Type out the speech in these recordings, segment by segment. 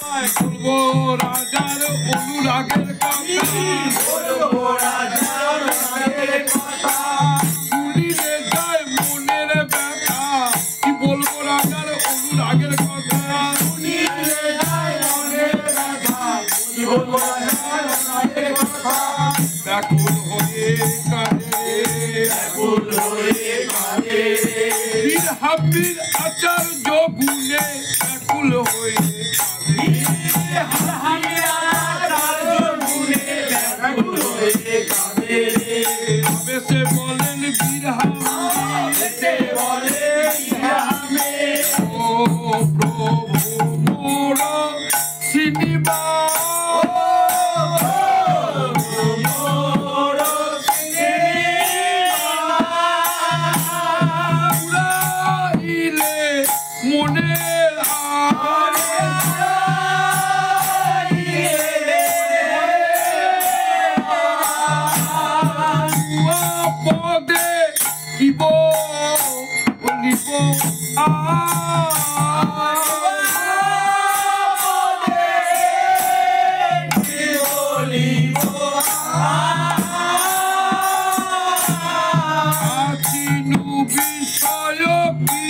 বলবো রাজার অনুরাগের কথা, বলবো রাজার অনুরাগের কথা, শুনিলে যায় মনের ব্যথা। কি বলবো রাজার অনুরাগের কথা, শুনিলে যায় মনের ব্যথা। কি বলবো রাজার অনুরাগের কথা, ব্যাকুল হয়ে কাঁদে, ব্যাকুল হয়ে কাঁদে। বীর হাবির আচার্য গুণে ব্যাকুল হয়ে সে বলেন বীর ও প্রভু মোর সিনিবা মনের পদে কি বলিব আছিনু বিষয় কি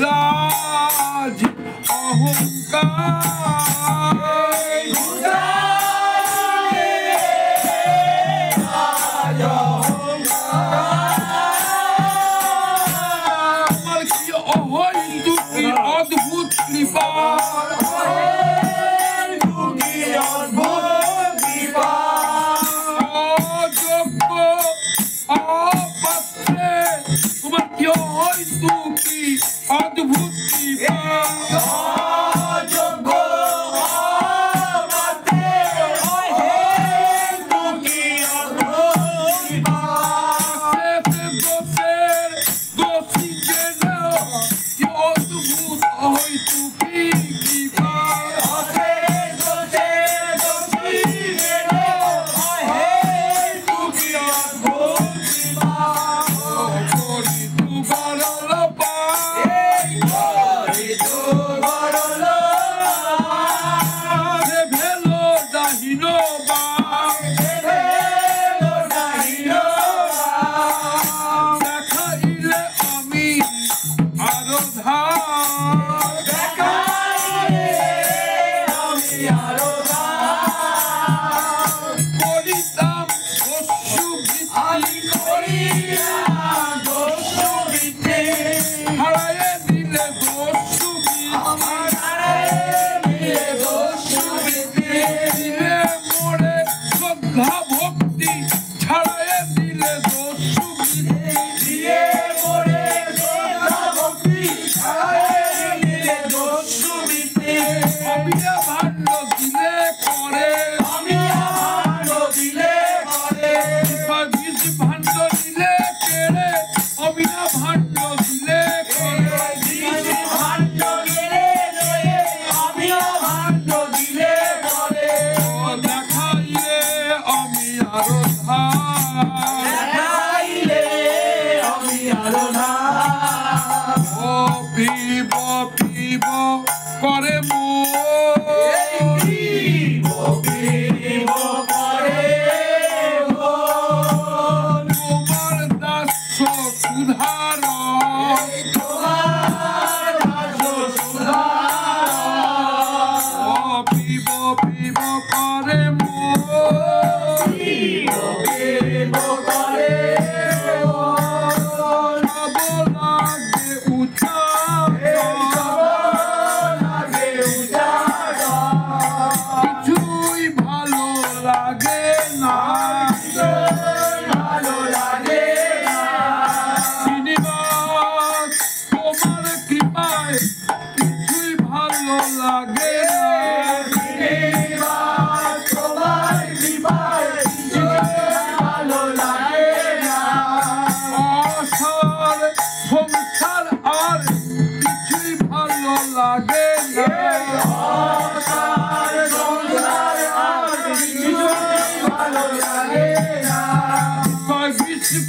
রাজ অহংকার কি অহৈতুকী অদ্ভুত কৃপা, অযোগ্য অপাত্রে তোমার কি অহৈতুকী অদ্ভুত কৃপা, অযোগ্য অপাত্রে অহৈতুকী অদ্ভুত কৃপা। দোষের দোষী জেনেও কি অদ্ভুত অহৈতুকী কৃপা, দেখাইলে আমি আরো করিতাম হারাইয়ে দিলে দিলে মোরে শ্রদ্ধা ভক্তি ছাড়াইয়ে দিলে অমিয়া ভাণ্ড দিলে করে, বিষ ভাণ্ড দিলে কেড়ে, অমিয়া ভাণ্ড দিলে দেখাইলে আমি আরো ও পিব পিব করে তোমার দাস্য সুধার পিব পিব করে কিছুই ভালো লাগে না, শ্রীনিবাস তোমার কৃপায় কিছুই ভালো লাগে না, অসার সংসার লাগে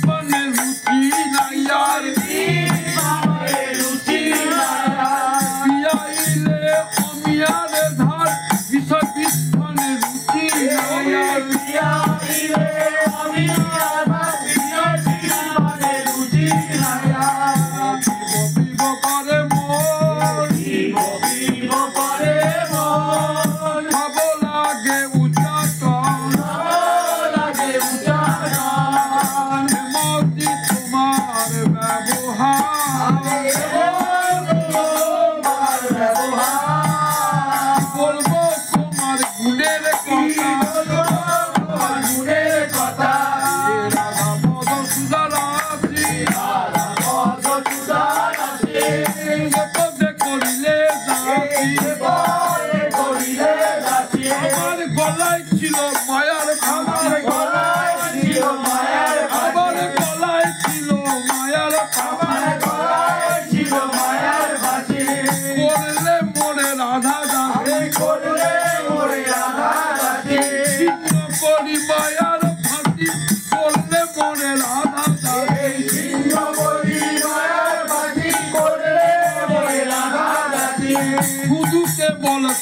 পানের রুচি নাই আর পিয়াইলে অমিয়ার ধার বিষয় পানের রুচি নাই আর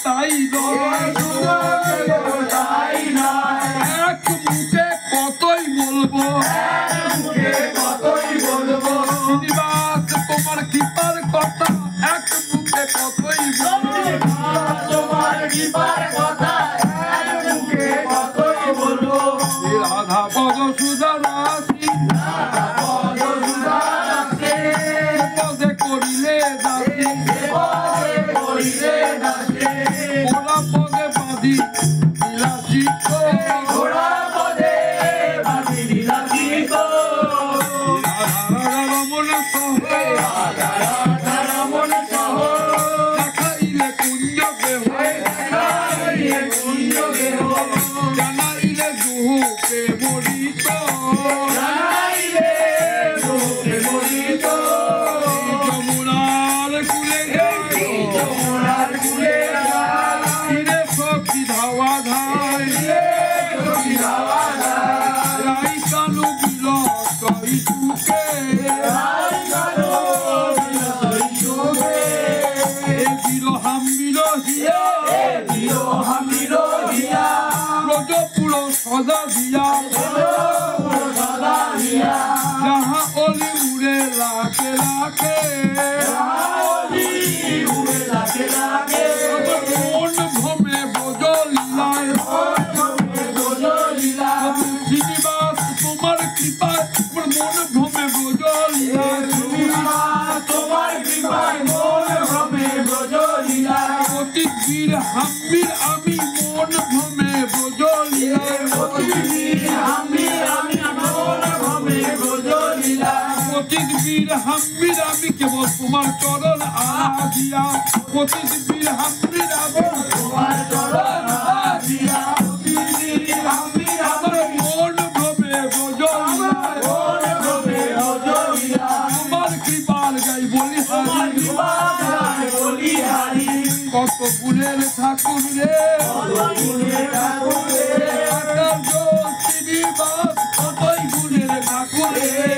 তাই এক মুখে কতই বলবো শ্রীনিবাস তোমার কৃপার কথা এক মুখে কতই বলবো রাধা পদ সুধা রাশি পদে করিলে দাসী ঘোড়া পদে বাঁধি বিলাসিত রমন সহ দেখাইলে কুঞ্জ দেহ জানাইলে দুহুকে মরিত যমুনার কুলে ধাওয়া ধাই রাই কানু বিল কই চুকে বিল হামিল হিয়া ব্রজপুর সদা দিয়া যাহা অলি উড়ে লাখে লাখে মন ভ্রমে বজলিলায় শ্রীনিবাস তোমার কৃপায় মন ভ্রমে বজলিলায় অতি বীর হাম্বির আমি মন ভ্রমে বজলিলায় অতি বীর হাম্বির আমি কেবল তোমার চরণ আদিয়া অতি বীর হাম্বির আমি তোমার চরণ আদিয়া আমার মন ভ্রমে বজলিয়া তোমার কৃপার গাই বলি হারি কত গুণের ঠাকুর রে শ্রীনিবাস কতই গুণের ঠাকুর রে